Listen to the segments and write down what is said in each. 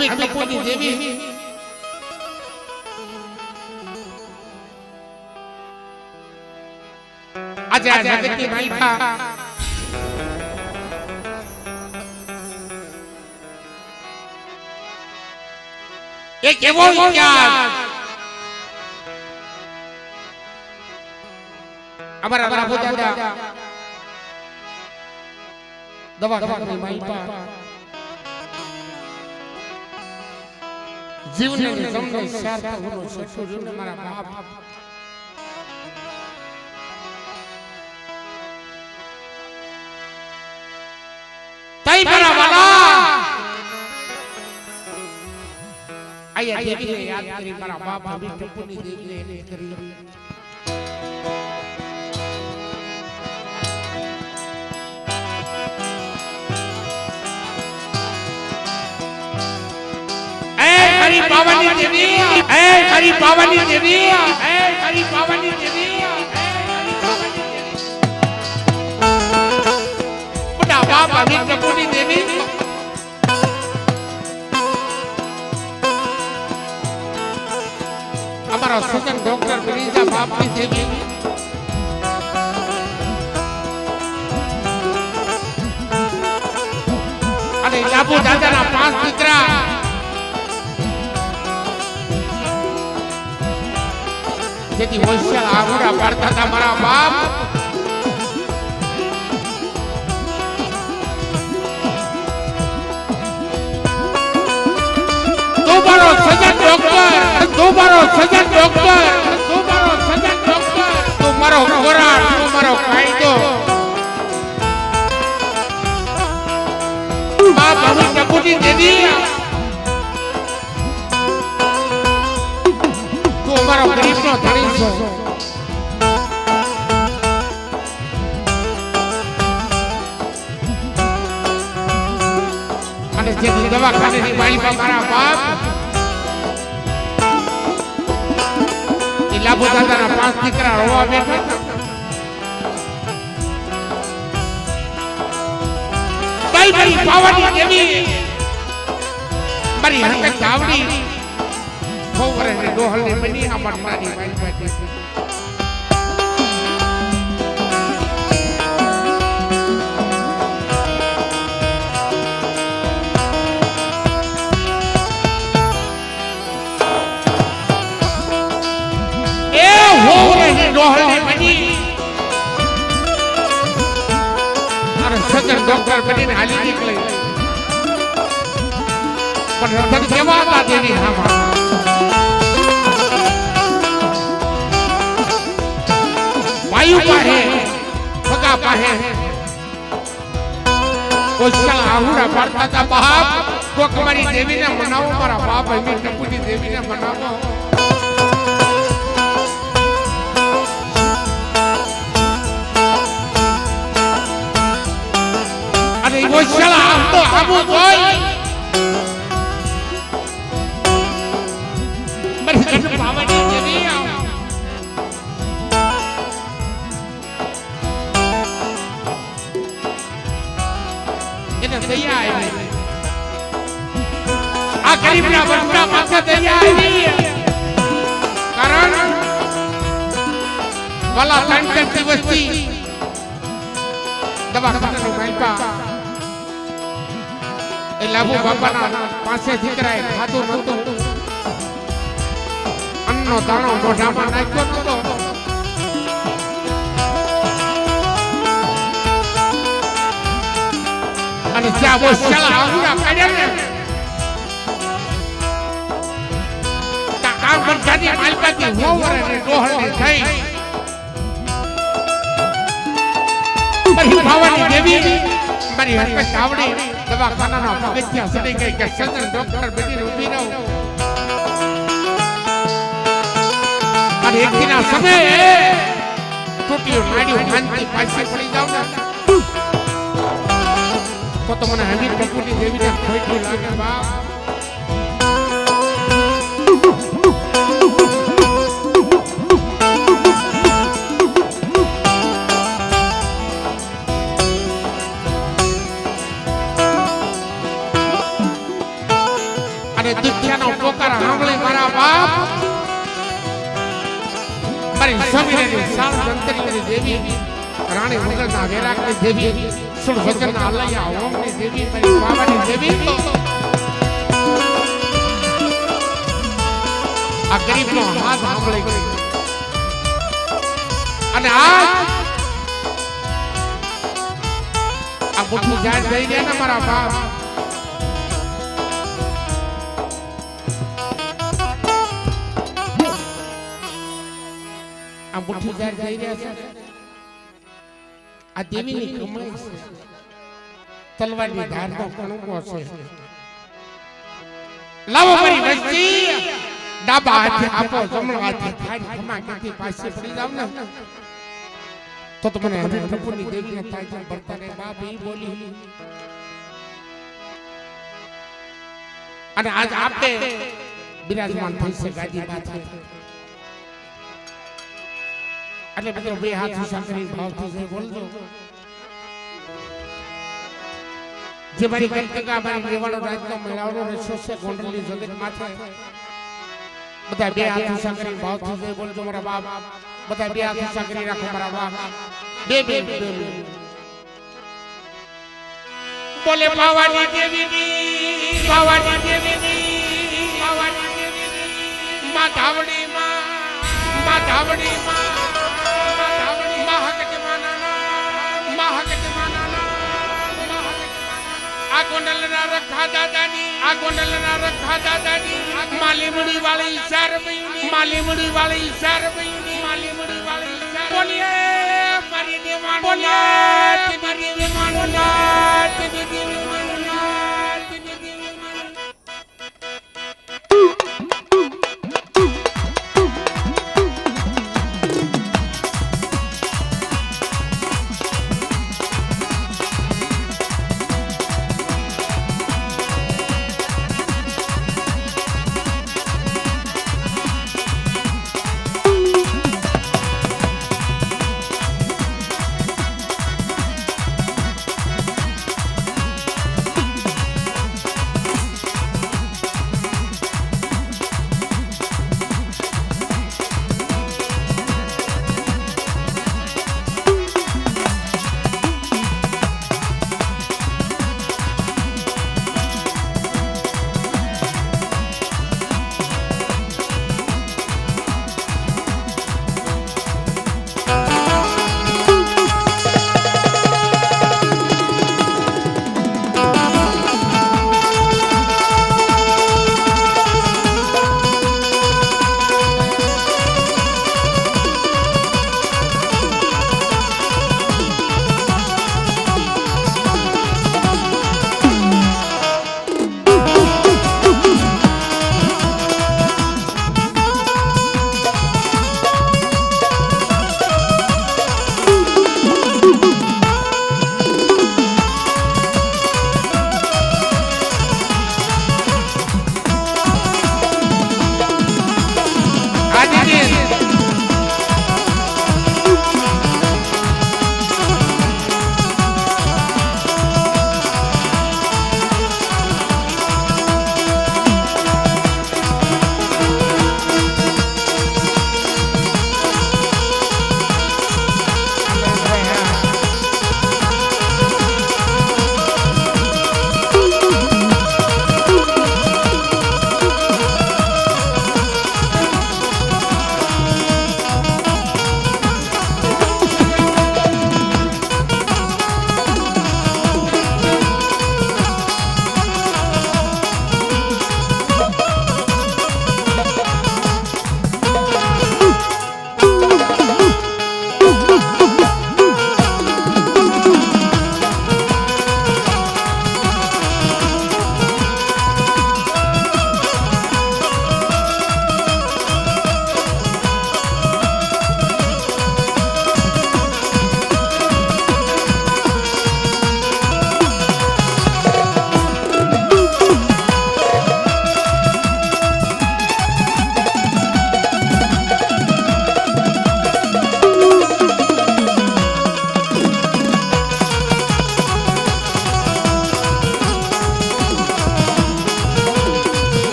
હમીર ટપુની દેવી આજે આ જગતની માલિકા એક એવો ઇતિહાસ અમારા બાપુ દાદા દવાખાનાની માલિકા જીવનને સમય સાર્થક હોનો સસુર મારા બાપ તઈ મારા વાલા આયા દેવીને યાદ કરી મારા બાપ હમીર ટપુની દેવીને યાદ કરી हरी पावनी देवी ए हरी पावनी देवी ए हरी पावनी देवी बड़ा बाप हमीर टपुनी देवी हमारा सजन डॉक्टर बिरीजा बापनी देवी अरे लाभू दादाना 5 દીકરા જેથી હોશિયાર આઘોડા પાડતા હતા મારા બાપ તમારો સજન ડોક્ટર તમારો સજન ડોક્ટર તમારો સજન ડોક્ટર તમારો ખોરાક તમારો કાયદો બાપ હમીર ટપુની દેવી મારો ગરીબનો ધણી છો અને જે દવાખાનેની માલિકા મારા બાપ એ લાભો દાદાના 5 દીકરા રોવા બેઠા કઈ મારી પાવાની દેવી મારી હરકત ચાવડી ખોવરે ને ડોહલ ને બની અમાર મારી વાઈ બેઠી એ ખોવરે ને ડોહલ ને બની અરે સજન ડોક્ટર બનીને હાલી નીકળી પણ રતન કેવા હતા દેવી હા વાયુ પાહે ભગા પાહે કોશલ આહુડા પાડતા હતા બાપ કોક મારી દેવીને મનાવો મારા બાપ હમીર ટપુની દેવીને મનાવો અને કોશલ આમ તો આબુ જોઈ મારી ઘર પાવાની દેવી દયા આવી આ ગરીબના બચ્ચા પાસે દયા આવી કારણ વાલા 3 દિવસથી દવાખાનાની માલિકા એ લાભુ બાપાના પાસે દીકરાએ ખાધું નહોતું અન્નનો દાણો મોઢામાં નાખ્યો નહોતો અને જ્યાં હોશિયાર આઘોડા પાડ્યા ને કામ બંધાની માલિકાથી હોવરે ને ડોહલ ને થઈ મારી ભાવાની દેવી મારી હરકત ચાવડી દવાખાનાના પગથિયા સડી ગઈ કે સજન ડોક્ટર બનીને ઊભી રહો અને એક દિના સમયે તૂટ્યું નાડ્યું હાંતી પાછી પડી જાવ ને તો મને હમીર ટપુની દેવીને ખોટું લાગે બાપ અને દુખ્યાનો પોકાર સાંભળી મારા બાપ મારી સમીરની સાલ દંતરીની દેવી રાણી મુગલના વેરાગની દેવી સુર વચનના અલૈયા ઓમની દેવી મારી બાબાની દેવી આ ગરીબનો હાથ સાંભળી ગઈ અને આ મુઠ્ઠી જાય જઈ ગયા ને મારા બાપ આ મુઠ્ઠી જાય જઈ રહ્યા છે આ દેવીની કમાઈ છે તલવારની ધારનો કણકો છે લાવો મારી વસ્તી ડાબા હાથે આપો જમણો હાથે થાળી ખમા કેથી પાસે પડી જાવ ને તો મને હવે પ્રભુની દેવીને થાય છે ભરતાને બાપ ઈ બોલી અને આજ આપે બિરાજમાન થઈ છે ગાદી માથે એટલે મિત્રો બે હાથ ઊંચા કરી ભાવથી જે બોલજો જે મારી કંટકા મારી રેવાડો રાજનો મેળાવડો રસ્યો છે ગોંડલની જગત માથે બધા બે હાથ ઊંચા કરી ભાવથી જે બોલજો મારા બાપ બધા બે હાથ ઊંચા કરી રાખો મારા બાપ બે બોલે પાવાની દેવી પાવાની દેવી પાવાની દેવી માં ધાવડી માં ધાવડી માં આ ગોંડલના રખા દાદાની માલીમડી વાળી શરમઈ માલીમડી વાળી શરમઈ માલીમડી વાળી બોલીએ મારી દેવાન બોલીએ મારી દેવાન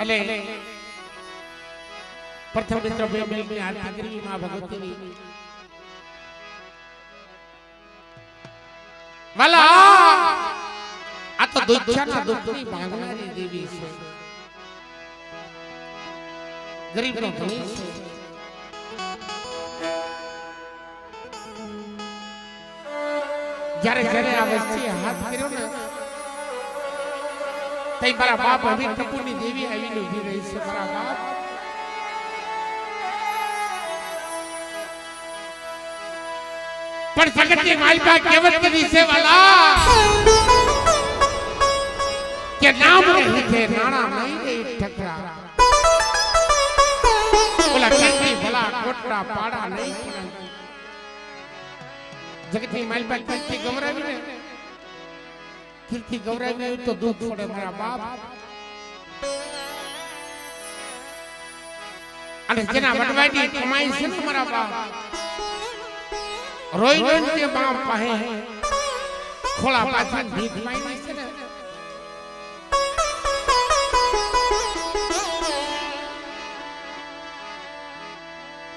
એટલે પ્રથમ મિત્ર બે મિનિટની આરતી કરવી માં ભગવતીની વાલા આ તો દુચ્છાના દુઃખની ભાગનારી દેવી છે ગરીબનો ધણી છે જ્યારે જ્યારે આ વસ્તી હાથ કર્યો ને તઈ મારા બાપ હવે ટપુની દેવી આવીને ઊભી રહી છે મારા બાપ પણ જગતની માલિકા કહેવત કરી છે વાલા કે નામ નહીં છે નાણા નહીં રે ઠકરા ઓલા કીર્તિ ભલા કોટડા પાડા નહીં જગતની માલિકા કીર્તિ ગવરાવી ને કીર્તિ ગવરાવી તો દુઃખ પડે મારા બાપ અને જેના વડવાઈની કમાઈ છે ને મારા બાપ રોઈ રોઈ તે બાપ પાસે ખોળા પાછળ ભીખ માંગી છે ને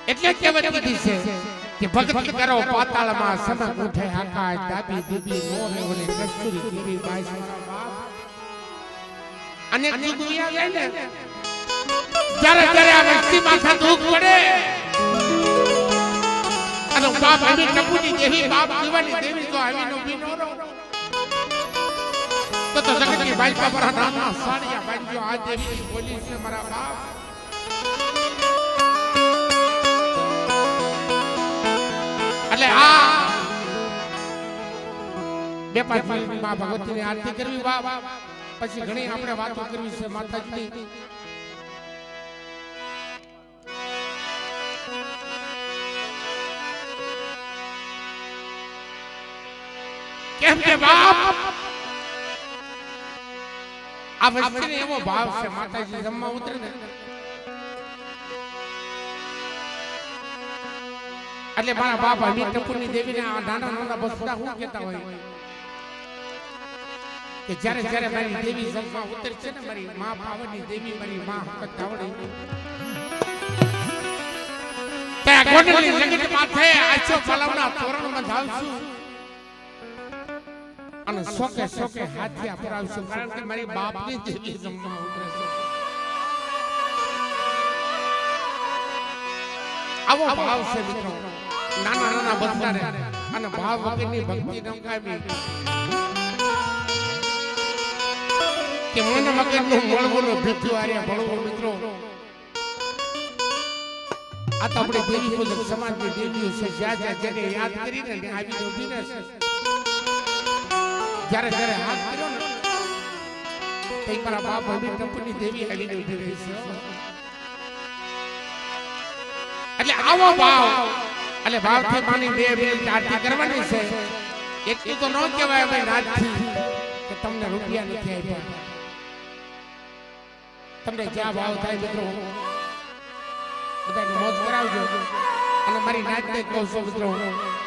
એટલે કહેવત કીધી છે કે ભક્તિ કરો પાતાળમાં સમક ઉઠે આકાશ દાબી દીદી મોર ઓલે કસ્તુરી દીદી બાઈ મારા બાપ અને દુનિયા જાય ને જ્યારે જ્યારે આ વસ્તી માથા દુઃખ પડે અને બાપ આવી ટપુની દેવી બાપ જીવાની દેવી તો આવી નો બી નો તો જગતની બાઈ પર નાના સાડિયા બાંધ્યો આ દેવી બોલી છે મારા બાપ એટલે આ બે પાંચ મિનિટ માં ભગવતીની આરતી કરવી બાપ પછી ઘણી આપણે વાતો કરવી છે માતાજીની કેમ કે બાપ આ વસ્તીને એવો ભાવ છે માતાજી જમવા ઉતરે ને એટલે મારા બાપ હમી ટપુરની દેવીને આ નાના નાના બસડા હું કહેતા હોય કે જ્યારે જ્યારે મારી દેવી જમવા ઉતરશે ને મારી માં પાવનની દેવી મારી માં હકત ધાવડી ત્યાં ગોંડલની જગત માથે આછો પલવના તોરણમાં ધાવશું અને સોકે સોકે હાથિયા પરાવશું કારણ કે મારી બાપની દેવી જમવા ઉતરે છે આવો ભાવ છે મિત્રો નાના નાના બસડાને અને ભાવ વગરની ભક્તિ નમકાવી કે મન વગરનું મળવું ભીખ્યું આર્યા ભણવું મિત્રો આ તો આપણે દેવી પૂજક સમાજની દેવીઓ છે જ્યાં જ્યાં જેને યાદ કરીને આવી ઊભી રહેશે જ્યારે જ્યારે હાથ કર્યો ને તે મારા બાપ હમી ટપુની દેવી આવીને ઊભી રહી છે એટલે આવો ભાવ એટલે ભાવથી માની બે મિનિટ આરતી કરવાની છે એટલું તો ન કહેવાય ભાઈ રાજથી કે તમને રૂપિયા નથી આપ્યા તમને જ્યાં ભાવ થાય મિત્રો બધાને મોજ કરાવજો અને મારી નાચને કહું છું મિત્રો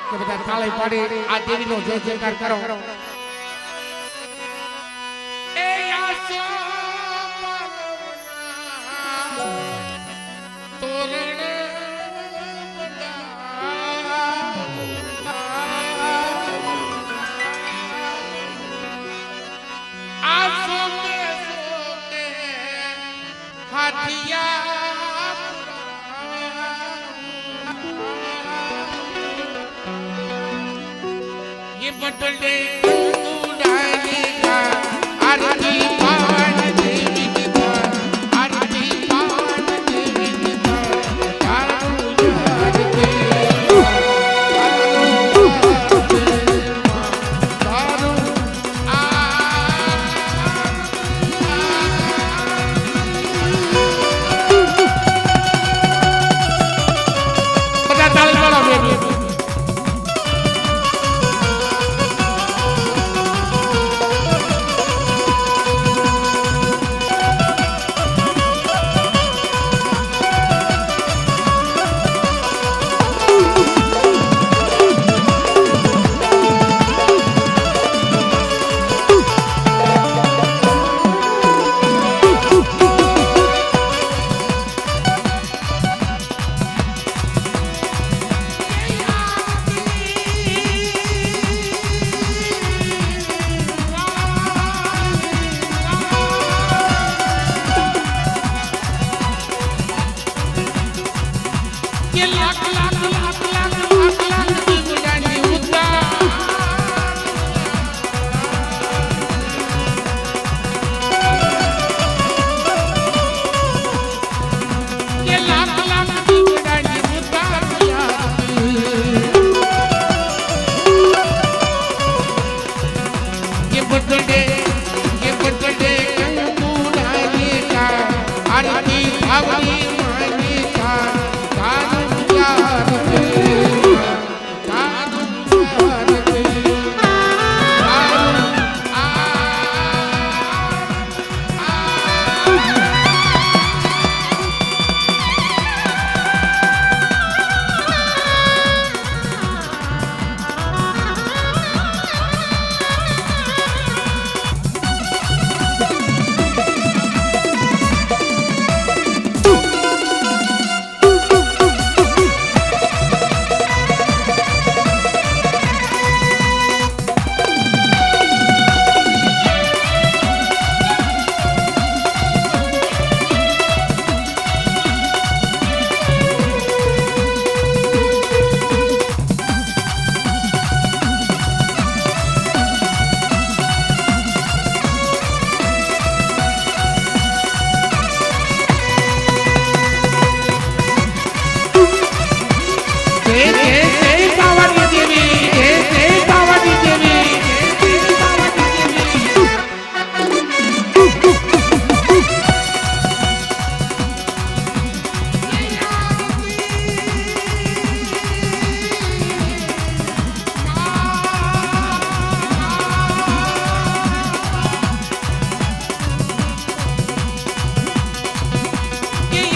કે બધા તાળી પાડી આ દેવીનો જય જયકાર કરો ये बटले उड़ाएगा आरती पावन देवी की आरती पावन देवी की तारू यार के तारू બધા તાળી પાડો બેબી ये बदले कंकुरानी का आरती भावनी मानी का कानून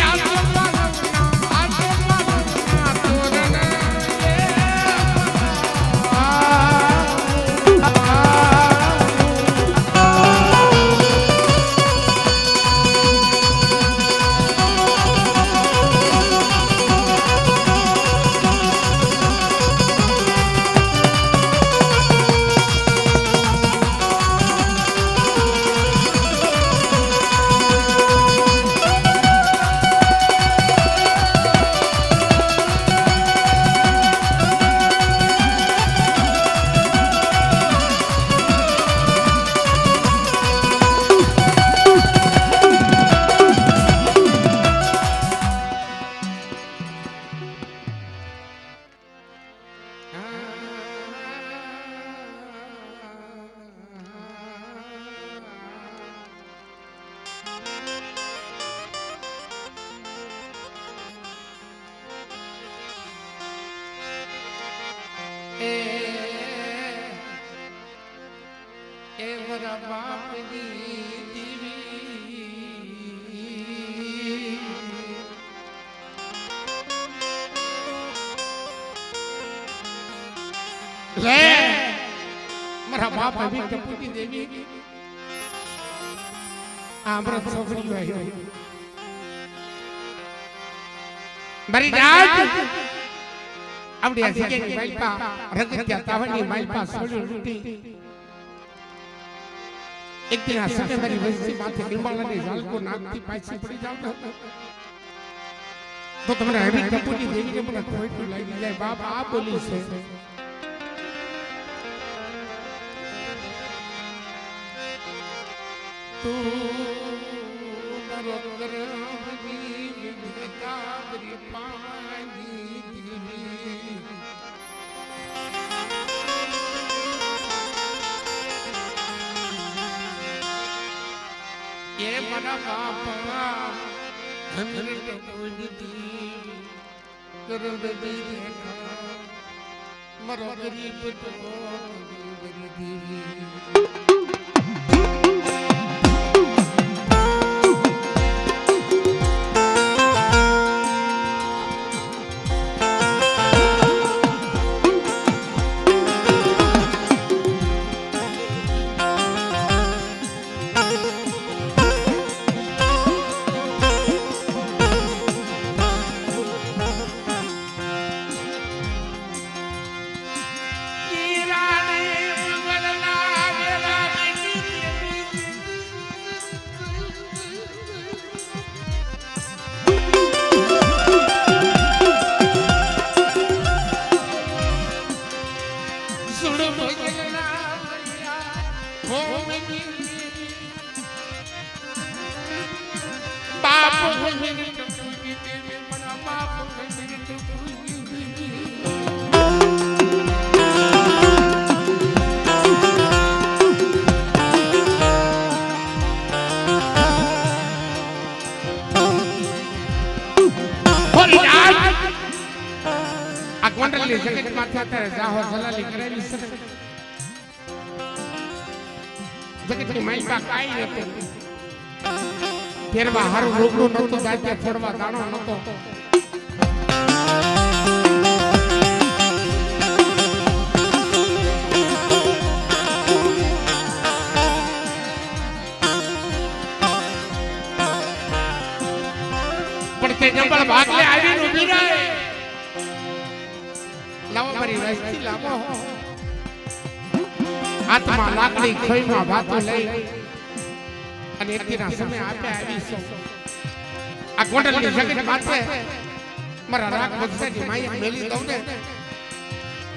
यार મારા બાપની દીવી લે મારા બાપ આવી ટપુટી દેવી આમરત છોકરી હોય મારી રાત આવડી આ જગ્યાની માલપા રગત્યા તાવની માલપા સોડી લૂટી એક દિન આ સમય મારી વસ્તી માથે લીંબાળાની ઝાલકો નાકથી પાછી પડી જાવ તો તમને આવી ટપુટી દેવીને મને ખોટું લાગી જાય બાપ આ બોલી છે તું મારો કરમની વિધતાવરી પાણી દીવી ये मना बापा हमने तो कोई दी करो बेबी देखा मरो गरीब तो गरीब दी માથે અત્યારે જાહો જલાલી કરેલી છે જગતની માઈપા કાઈ નતું ફેરવા હારું રોગડું નતું દાંતે ફોડવા દાણો નતો પણ તે જંબળ ભાગલે આવીને ઊભી રહે લાવો મારી વસ્તી લાવો હાથમાં લાકડી ખોઈમાં ભાતો લઈ અને એકના સમય આપ્યા આવીશું આ ગોંડલની જગત માથે મારા રાગ બગસાની માયા મેલી દઉં ને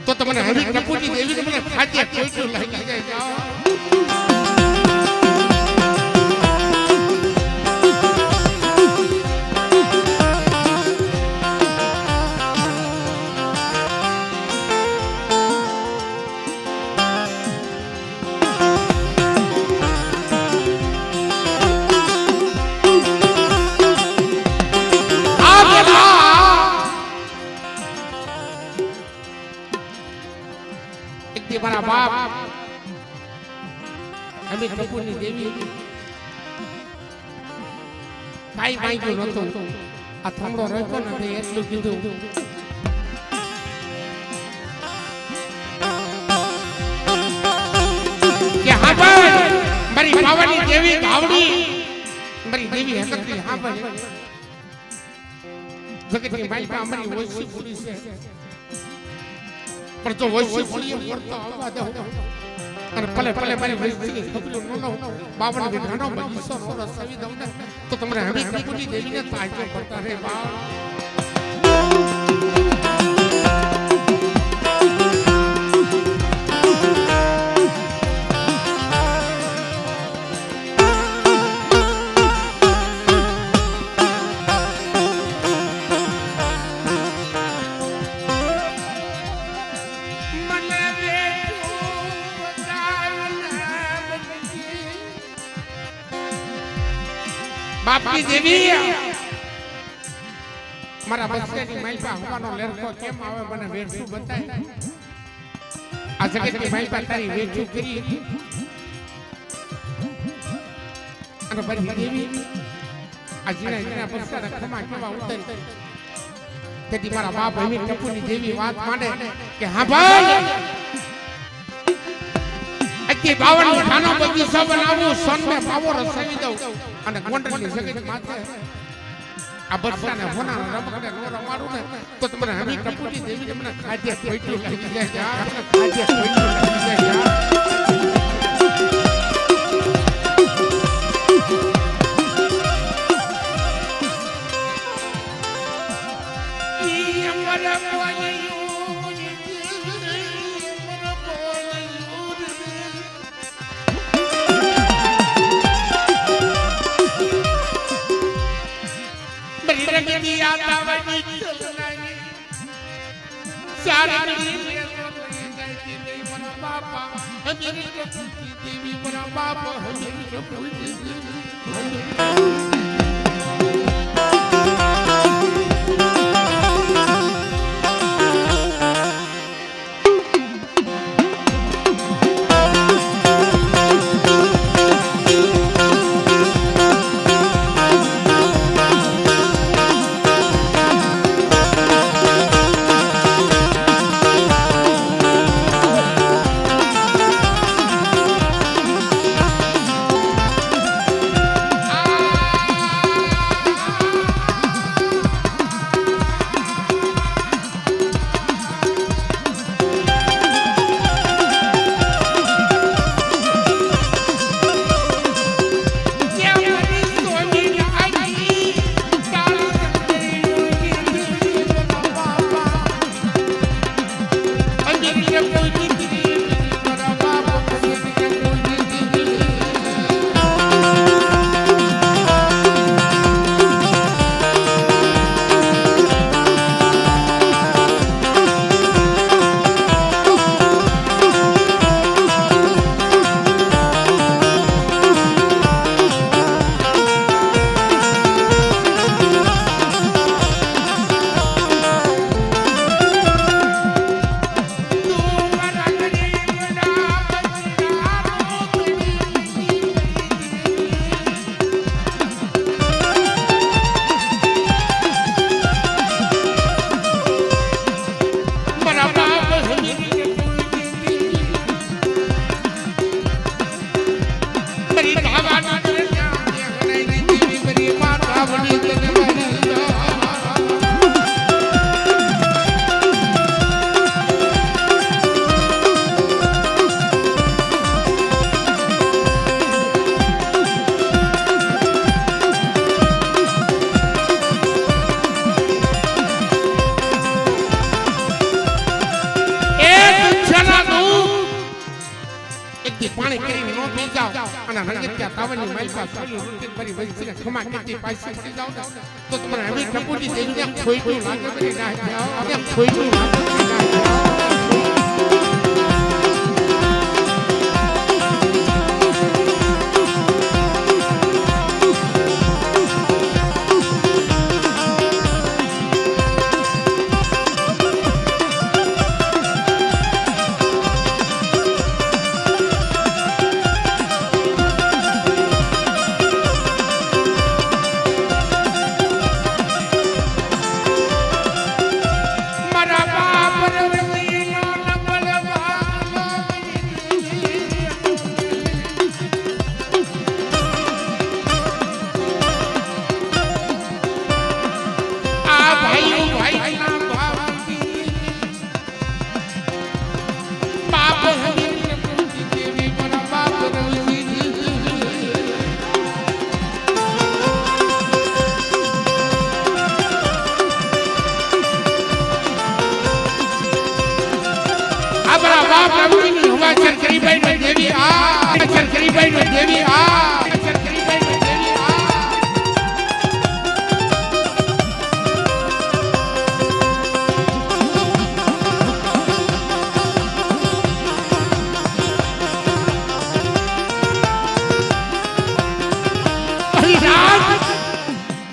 તો તમને હવે કપૂજી દેવી મને ખાજે કોઈનું લાગી જાય જાઓ મારા બાપ અમે કપૂરની દેવી કાઈ માંગ્યું નતું આ થમડો રહ્યો ને એટલું કીધું કે હા ભાઈ મારી પાવાની દેવી ગાવડી મારી દેવી હકતી હા ભાઈ જગતની માઈપા અમારી ઓછી પૂરી છે પણ જો વૈશ્ય ફળીએ પડતો આવવા દો અને ભલે ભલે મારી વૈશ્યની ખબરો નો બાવન વિધાનો બગીચો નો રસવી દઉં ને તો તમને હવે કપૂજી દેવીને તાજો પડતા રે બાપ બાપની દેવી મારા બચ્ચાની માઈપા હવાનો લેરકો કેમ આવે મને વેઠું બતાય આ જગતની માઈપા તારી વેઠું કરી અને બધી દેવી આ જીણા જીણા બચ્ચાના ખમા કેવા ઉતરી તેથી મારા બાપ હવે કપૂરની દેવી વાત માંડે કે હા ભાઈ અત્યારે 52 ખાનો બગીચો બનાવું સોનમે પાવો રસાવી દઉં અને ગોંડલની જગત માથે આ બચ્ચાને હોના રમકડે નો રમાડું ને તો તમને હવે કપૂરની દેવીને મને ખાધે ખોઈટું લાગી જાય મને ખાધે ખોઈટું લાગી જાય પાણી કરીને નો પી જાવ અને રંગિયા તાવની માલપા સોલી રૂટી ભરી વૈસીને ખમા કેતી પાછી પડી જાવ તો તમને આવી ટપુટી દેવીને ખોઈતું લાગે બની ના જાવ એમ ખોઈતું લાગે બની ના જાવ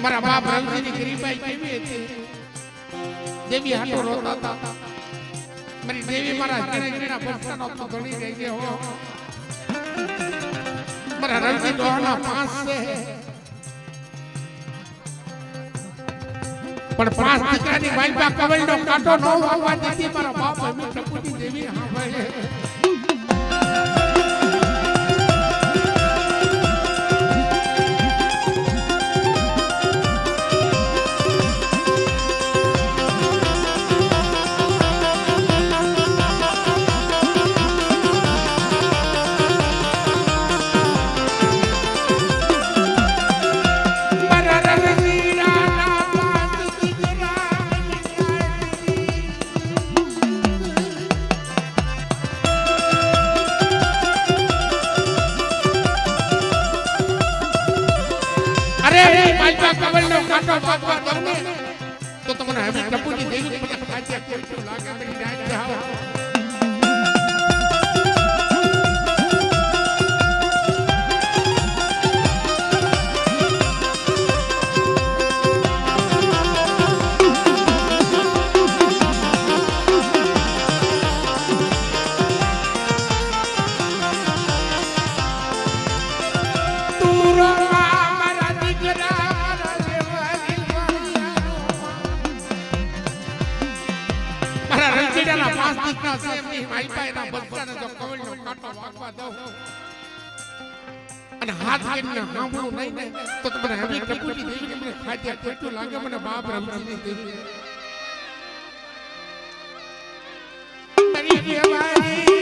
મારા બાપ રામજીની ગરીબાઈ કેવી હતી દેવી હાટો રોતા હતા મારી દેવી મારા ગણેશના ભક્તનો તો ઘણી ગઈ છે હો મારા રામજી દોહના 5 છે પણ 5 દીકરાની માલપા કવળનો કાંટો ન વાવવા દેતી મારા બાપ એમ ટપુટી દેવી હા ભાઈ તો તમને હવે ટપુટી દેવી મને ખાજે કોઈ લાગે બની ના જાવ અને હાથ કરીને સાંભળું નહીં ને તો તમને હવે ટપુટી દેવી મને ખાજે કેટલું લાગે મને બાપ રામજીની દેવી તારી દેવાઈ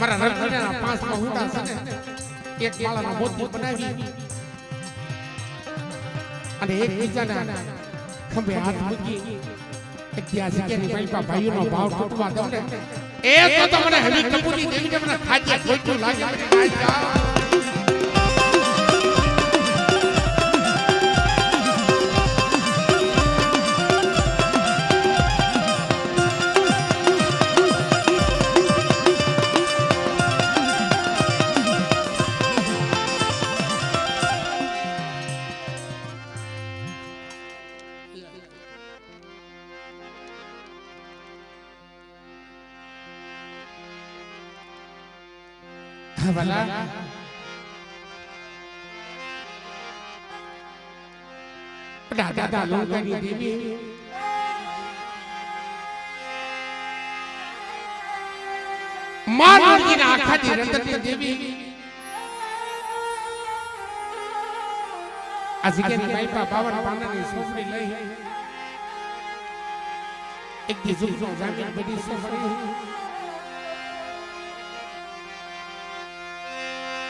મારા રણજીના 5 માં હુંડા છે ને એક માળાનો મોતી બનાવી અને એક બીજાના ખંભે હાથ મૂકી એક જગ્યાની માલપા ભાઈઓનો ભાવ તૂટવા દઉં ને એ તો મને હલી કપૂરની દેવીને મને ખાજ્યા ખોટું લાગે મને ખાજ્યા ભલા દાદા લોકાની દેવી માનવજીના આખાની રતનની દેવી આ જગ્યાની માઈપા 52 પાંડાની સોફરી લઈ એક દી જુગનો જામીન બધી સોફરી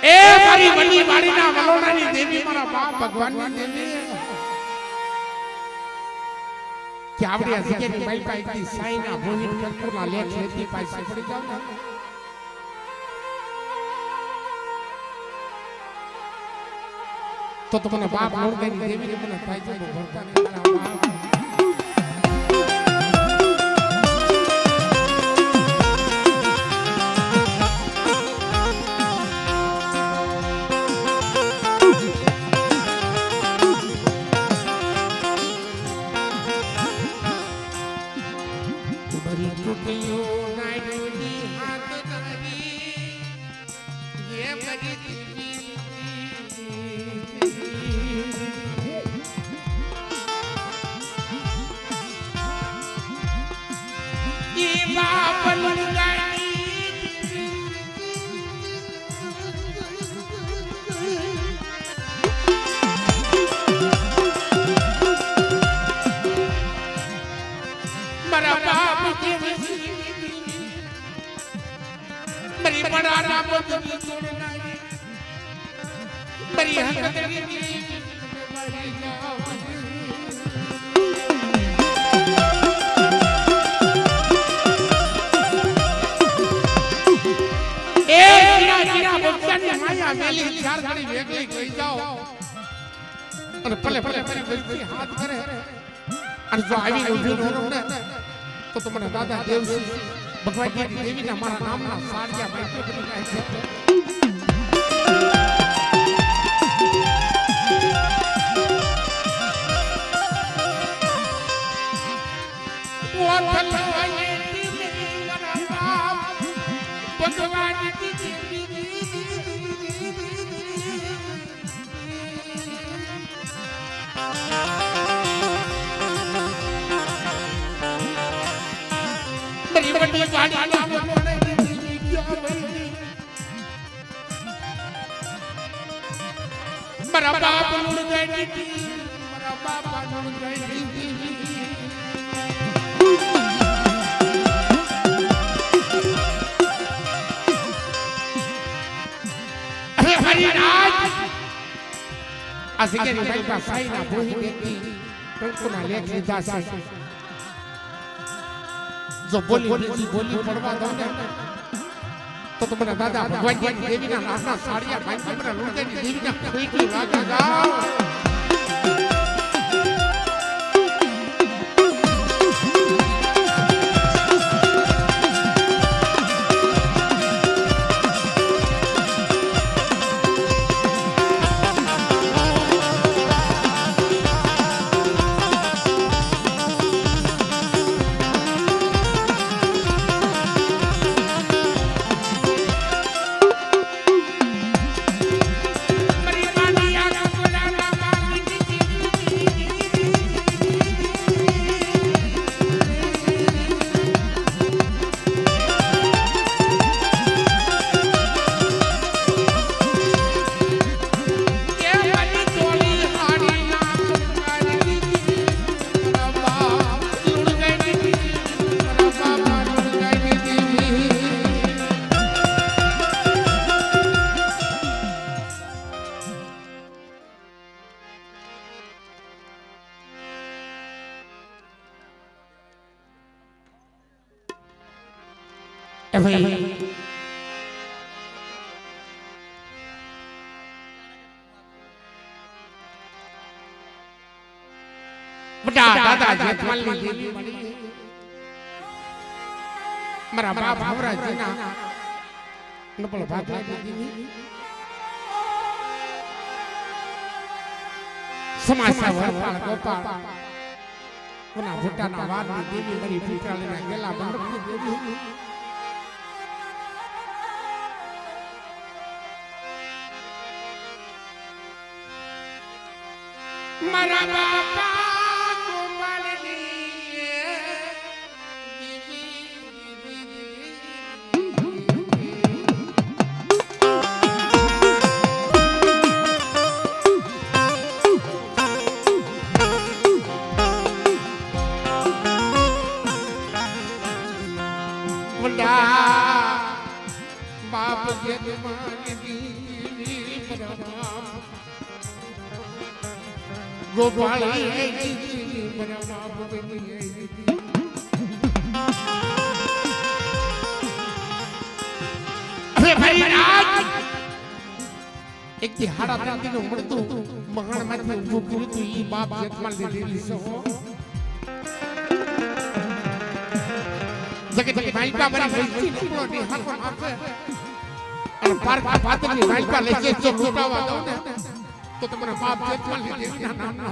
એ મારી વલી વાડીના વલોણાની દેવી મારા બાપ ભગવાનની દેવી કે આવડી જગ્યાની માઈપા એક દી સાઈના ભોહિત કંકુના લેખ લેતી પાસે પડી જાવ ને તો મને બાપ લોણગાની દેવીને મને થાય છે ભરતા ને મારા બાપ તો તમને દાદા દેવસી ભગવાનની દેવીના મારા નામના સાડિયા ભાઈ બની જાય છે મારા બાપ નું જાય મારા બાપા નું જાય હરિરાજ આ જગ્યાની માઈપા સાઈના ભોહી દેતી કંકુના લેખ લીધા છે જો બોલી પડવા દો ને તો તમને દાદા ભગવાનની દેવીના નામના સાડિયા ભાઈ મને લોટેની દેવીના ખોઈકી લાગે જાઓ ए भाई बड़ा दादा जेठमल ने देवी मળી મારા બાપ હવરાજીના નપળ ભાગલા દીધી સમાસા વરપાળ ગોપાળ કોના ભૂટાના વારની દેવી મરી ભૂટાળીના ગેલા મંડપની દેવી મારા બાપા बाप गोपाल एक हाड़ा राती नो मरतु महान माथी उभो कर्યું તું ઈ બાપ જેઠમાલ ની દેવી સો जगत की माइका बनी वैसी निकलो ने हाथ आपे और पार का पात्र की माइका लेके जो लुटावा दो ने तो तुम्हारा बाप जेठमल ने देवी ना नाम ना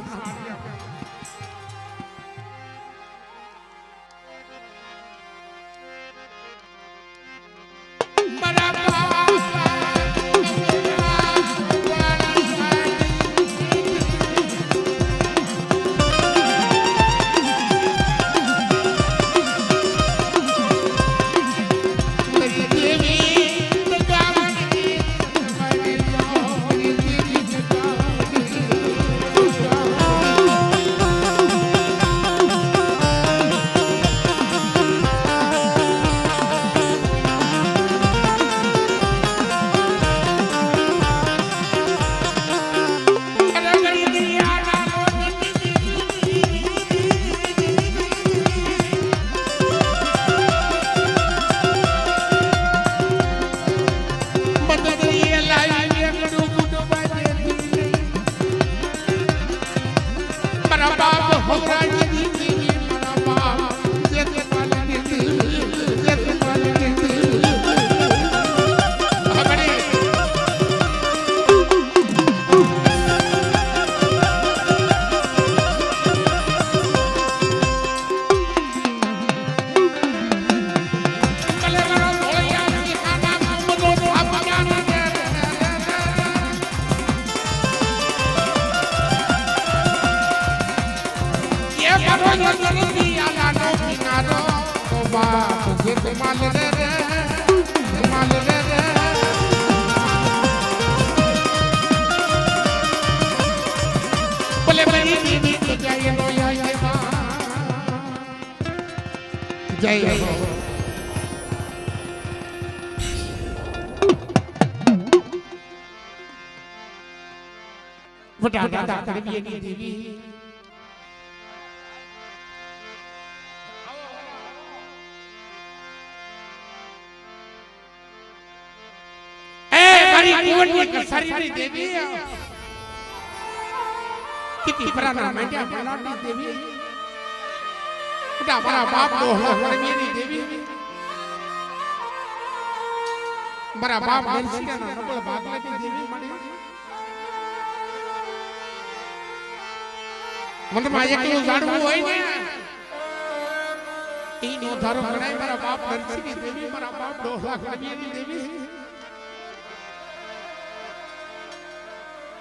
जय हो बड़ा दादा करबिए की देवी ए मारी जीवन की शरीर देवी कितनी पुराना मंडिया बनाती देवी बड़ा बड़ा बाप दोहला करबिए देवी बड़ा बाप नरसिंह ना नबल भागले की देवी मળી मन में एकલું જાણવું હોય ને ઈનો ધારો ગણાય મારા બાપ નરસિંહ ની દેવી મારા બાપ દોહલા કરબીએ ની દેવી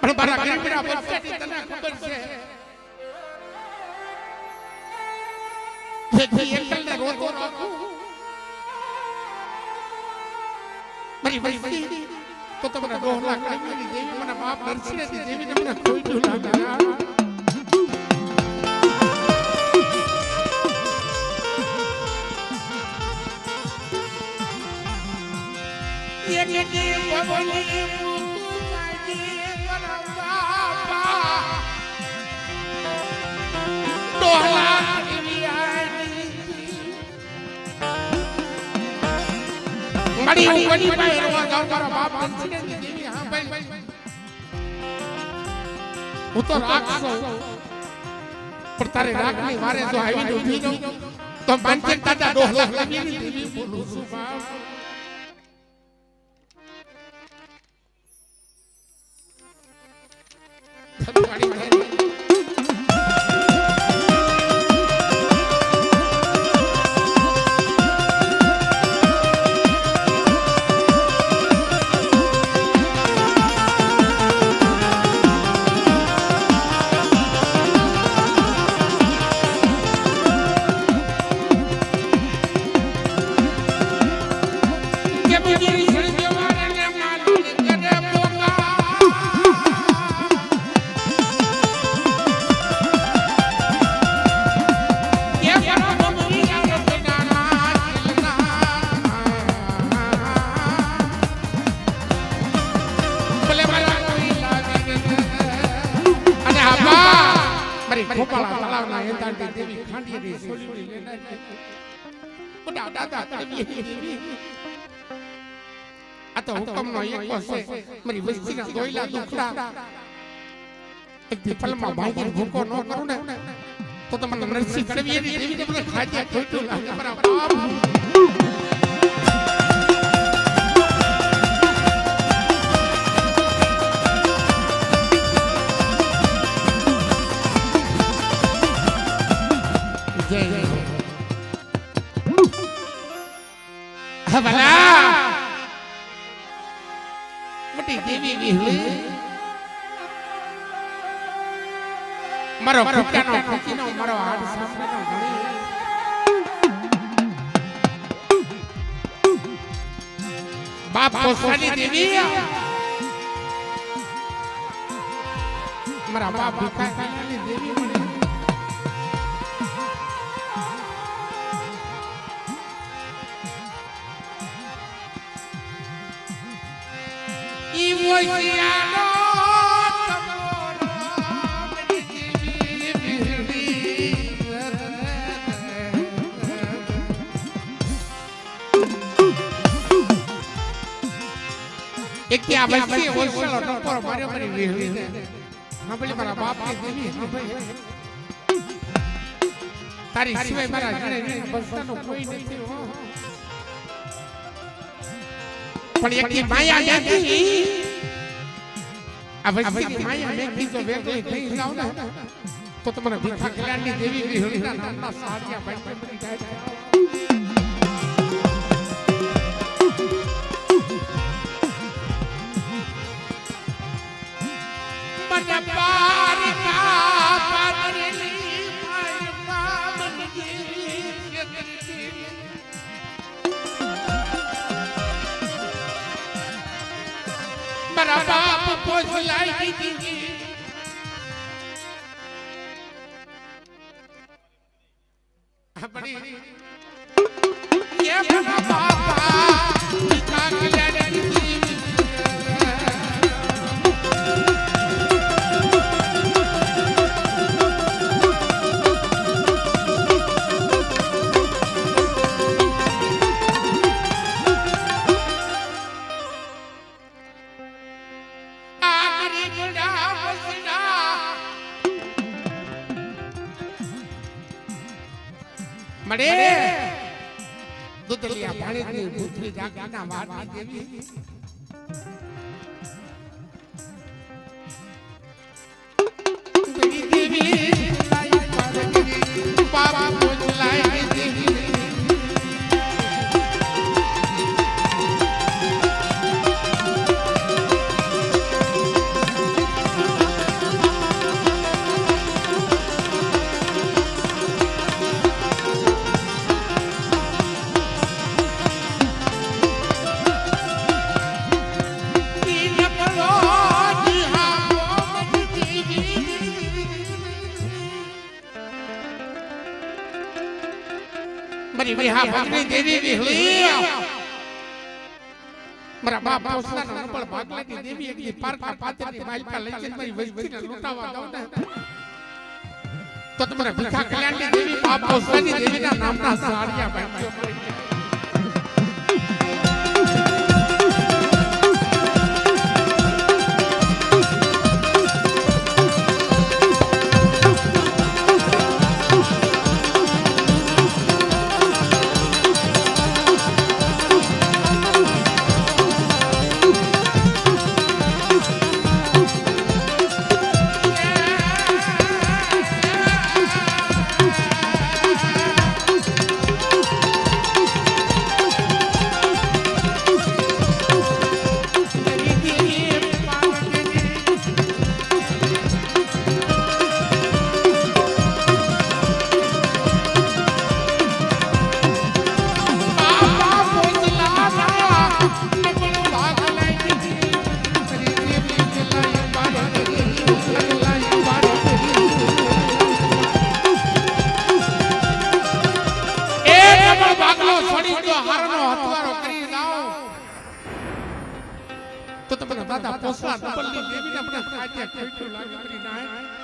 પણ મારા ગરીબડા બચ્ચાની તને ખબર છે જેથી એકલને રોતો રાખું મારી વૈસી તો તમારા દોહલા કરબીએ ની દેવી મારા બાપ નરસિંહ ની દેવી ને મને ખોઈતું લાગે ये बबली मुतु माजी करा बापा दोहला મળી હું કોની પાસે રોવા જાઉં મારા બાપ બંસીને દેવી હા ભાઈ હું તો રાખશો પણ તારે રાખની મારે જો આવીને ઊભી રહું તો માનજે દાદા ડોહલા લગીને દેવી બોલું છું બાપ ગોપાળા તળાવના એંધાણથી દેવી ખાંડીની સોલીની લેનારી બડા દાદા દેવી આ તો હુકમનો એકો છે મારી વસ્તીના દોયલા દુખડા એક પલમાં ભાગીને ભૂકો ન કરું ને તો તમને નરસિંહ કડવીની દેવીને મને ખાધ્યા ઠોઠું લાગે મારા બાપ ભલા મોટી દેવી વિહળી મારો ફૂટાનો ફૂટીનો મારો હાડ સાંભળનો ઘણી બાપ પોસવાની દેવી મારા બાપ ભીખાની દેવી એક ત્યાં વસ્તી હોસ્ટેલ નંબર માર્યો મારી વિહળી ને હા ભલે મારા બાપની દેવી હા ભાઈ તારી સિવાય મારા ઘરે બસનો કોઈ નથી હો પણ એક માયા નથી આ વસ્તી માયા મેં કીધો વેગળી થઈ જાવ ને તો તમારા ભીખા કલ્યાણની દેવી વિહળીના નામના સાડિયા ભાઈ બની જાય મારા બાપ પોસલાઈ દીધી આપણી કે મારા બાપા ભીખા કલ્યાણની દેવી મળે દુધલિયા પાણીની ભૂતરી જાગીના વારની દેવી દેવી બાબા બોલાઈ દેવી મારી વિહા ભગની દેવી વિહળી મારા બાપ પોસના નંબર ભાગલાની દેવી એકલી પારકા પાતરની માલકા લઈ જઈને મારી વસ્તીને લૂંટાવા દઉં ને તો તમારા ભીખા કલ્યાણની દેવી બાપ પોસવાની દેવીના નામના સાડિયા બાંધ્યો દસવા ડબલની દેવીને આપણે ખાતે ખોટું લાગે કરી નાય